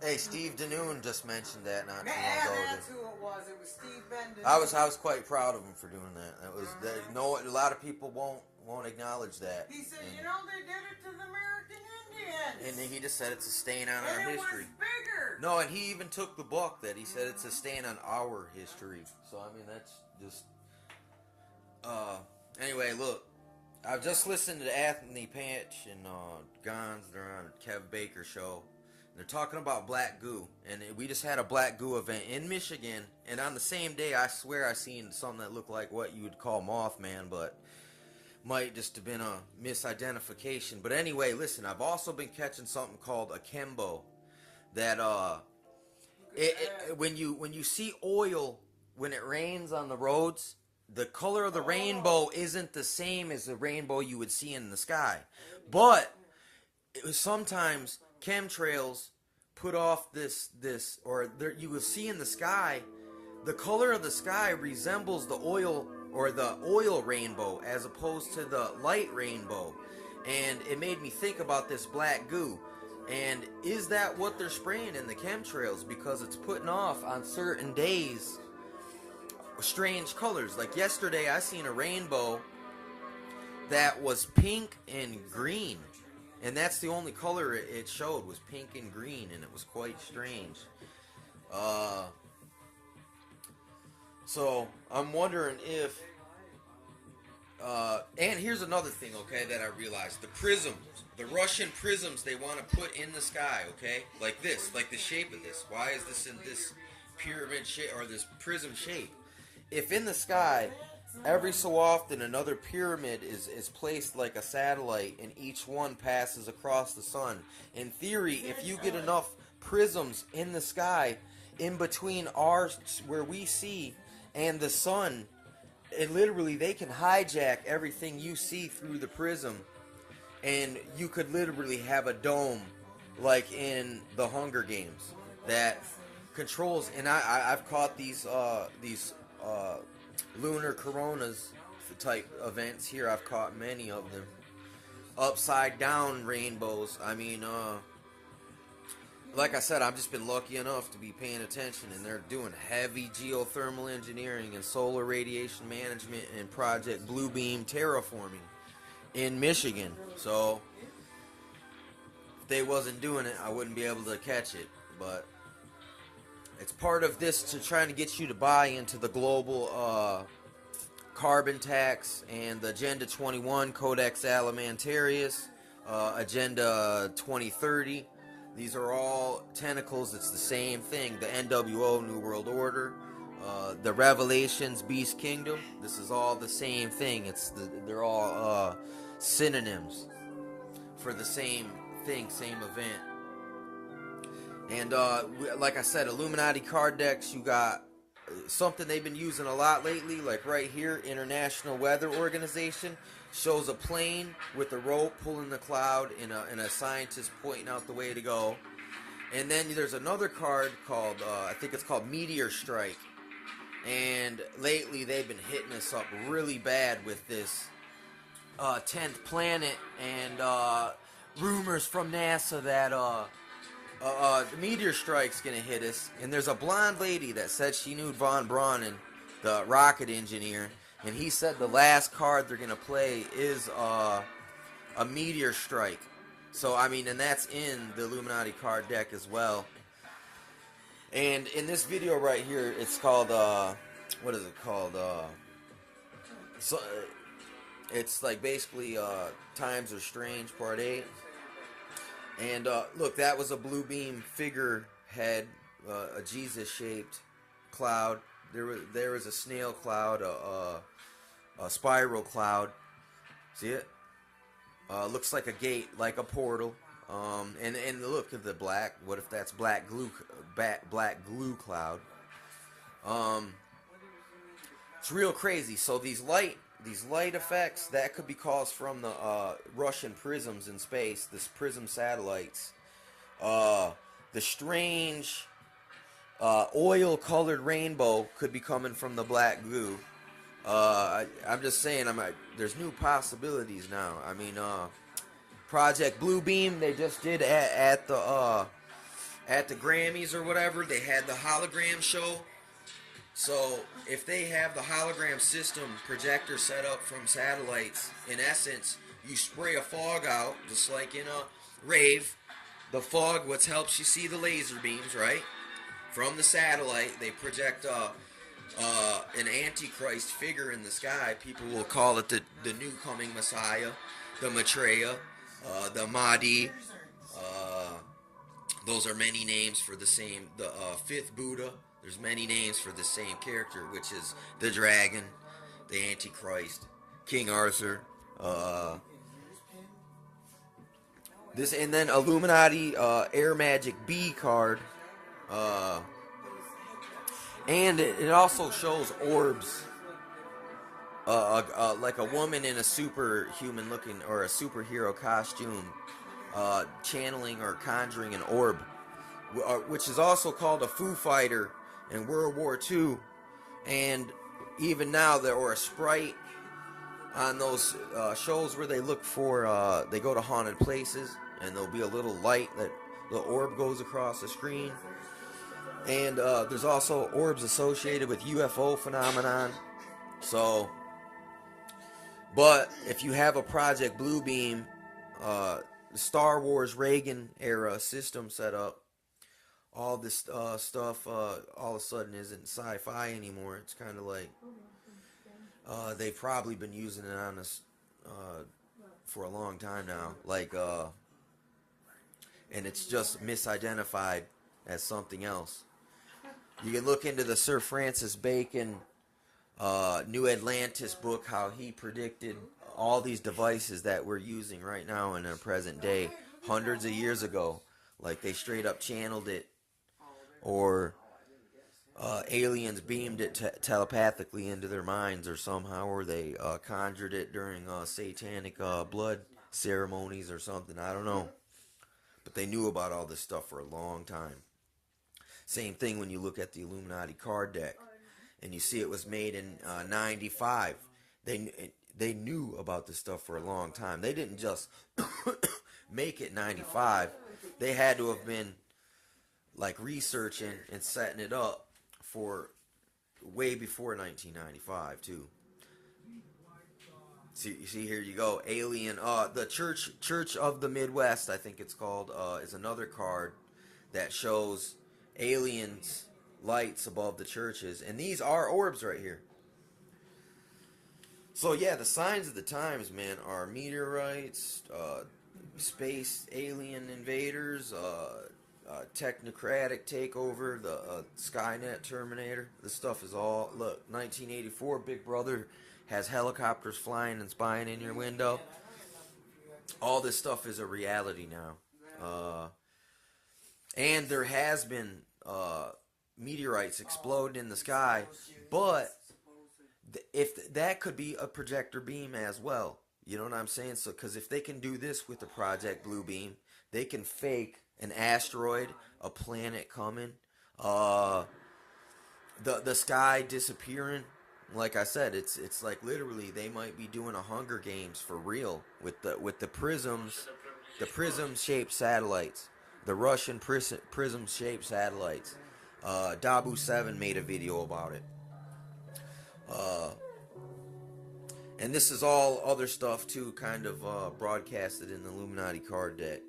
Hey, Steve Danoon just mentioned that not too long Yeah, ago. that's who it was. It was Steve Benden. I was quite proud of him for doing that. That was no, a lot of people won't acknowledge that. He said, you know, they did it to the American Indians. And he just said it's a stain on and our it history. was bigger. No, and he even took the book that he said it's a stain on our history. So I mean that's just. Anyway, look, I've just listened to Anthony Patch and Gons. They're on Kev Baker show. They're talking about black goo, and we just had a black goo event in Michigan, and on the same day, I swear I seen something that looked like what you would call Mothman, but might just have been a misidentification. But anyway, listen, I've also been catching something called a chembo, that when you see oil when it rains on the roads, the color of the rainbow isn't the same as the rainbow you would see in the sky, but sometimes chemtrails put off this or there, you will see in the sky, the color of the sky resembles the oil or the oil rainbow as opposed to the light rainbow. And it made me think about this black goo, and is that what they're spraying in the chemtrails, because it's putting off on certain days strange colors. Like yesterday I seen a rainbow that was pink and green, and that's the only color it showed, was pink and green, and it was quite strange. So I'm wondering if and here's another thing, okay, that I realized. The prisms, the Russian prisms they want to put in the sky, okay, like this, like the shape of this. Why is this in this pyramid shape or this prism shape? If in the sky every so often another pyramid is placed like a satellite, and each one passes across the sun. In theory, if you get enough prisms in the sky in between ours, where we see, and the sun, and literally they can hijack everything you see through the prism, and you could literally have a dome like in the Hunger Games that controls. And I've caught these lunar coronas type events here. I've caught many of them. Upside down rainbows. I mean, like I said, I've just been lucky enough to be paying attention, and they're doing heavy geothermal engineering and solar radiation management and Project Bluebeam terraforming in Michigan. So if they wasn't doing it, I wouldn't be able to catch it. But it's part of this to trying to get you to buy into the global carbon tax and the Agenda 21, Codex Alimentarius, Agenda 2030. These are all tentacles. It's the same thing. The NWO, New World Order, the Revelations, Beast Kingdom. This is all the same thing. They're all synonyms for the same thing, same event. And like I said, Illuminati card decks, you got something they've been using a lot lately, like right here, International Weather Organization shows a plane with a rope pulling the cloud and a scientist pointing out the way to go. And then there's another card called, I think it's called Meteor Strike. And lately they've been hitting us up really bad with this 10th planet, and rumors from NASA that the meteor strike's gonna hit us. And there's a blonde lady that said she knew Von Braun, the rocket engineer, and he said the last card they're gonna play is a meteor strike. So I mean, and that's in the Illuminati card deck as well. And in this video right here, it's called what is it called? So it's like basically Times Are Strange Part 8. And look, that was a blue beam figurehead, a Jesus-shaped cloud. There was a snail cloud, a spiral cloud. See it? Looks like a gate, like a portal. And look at the black. What if that's black glue cloud? It's real crazy. So these light effects, that could be caused from the Russian prisms in space, this prism satellites. The strange oil-colored rainbow could be coming from the black goo. I'm just saying, there's new possibilities now. I mean, Project Bluebeam, they just did at the at the Grammys or whatever, they had the hologram show. So if they have the hologram system projector set up from satellites, in essence, you spray a fog out, just like in a rave. The fog, what helps you see the laser beams, right? From the satellite, they project an antichrist figure in the sky. People will call it the new coming Messiah, the Maitreya, the Mahdi. Those are many names for the same, the fifth Buddha. There's many names for the same character, which is the dragon, the Antichrist, King Arthur. This and then Illuminati Air Magic B card. And it also shows orbs. Like a woman in a superhuman looking or a superhero costume channeling or conjuring an orb, which is also called a Foo Fighter in World War II. And even now, there or a sprite on those shows where they look for, they go to haunted places, and there'll be a little light that the orb goes across the screen. And there's also orbs associated with UFO phenomenon. So, but if you have a Project Bluebeam, Star Wars Reagan era system set up, all this stuff all of a sudden isn't sci-fi anymore. It's kind of like they've probably been using it on us for a long time now. Like, and it's just misidentified as something else. You can look into the Sir Francis Bacon New Atlantis book, how he predicted all these devices that we're using right now in our present day hundreds of years ago. Like they straight up channeled it, or aliens beamed it telepathically into their minds, or somehow, or they conjured it during satanic blood ceremonies or something. I don't know. But they knew about all this stuff for a long time. Same thing when you look at the Illuminati card deck and you see it was made in 95. They knew about this stuff for a long time. They didn't just make it 95. They had to have been like researching and setting it up for way before 1995 too. See, here you go. Alien. The Church of the Midwest, I think it's called, is another card that shows aliens lights above the churches, and these are orbs right here. So yeah, the signs of the times, man, are meteorites, space alien invaders, technocratic takeover, the Skynet Terminator. This stuff is all, look, 1984, Big Brother has helicopters flying and spying in your window. All this stuff is a reality now. And there has been meteorites explode in the sky, but if that could be a projector beam as well. You know what I'm saying? So, because if they can do this with the Project Bluebeam, they can fake an asteroid, a planet coming, the sky disappearing. Like I said, it's like literally they might be doing a Hunger Games for real with the prisms, the prism-shaped satellites, the Russian prism-shaped satellites. Dabu 7 made a video about it. And this is all other stuff too, kind of broadcasted in the Illuminati card deck.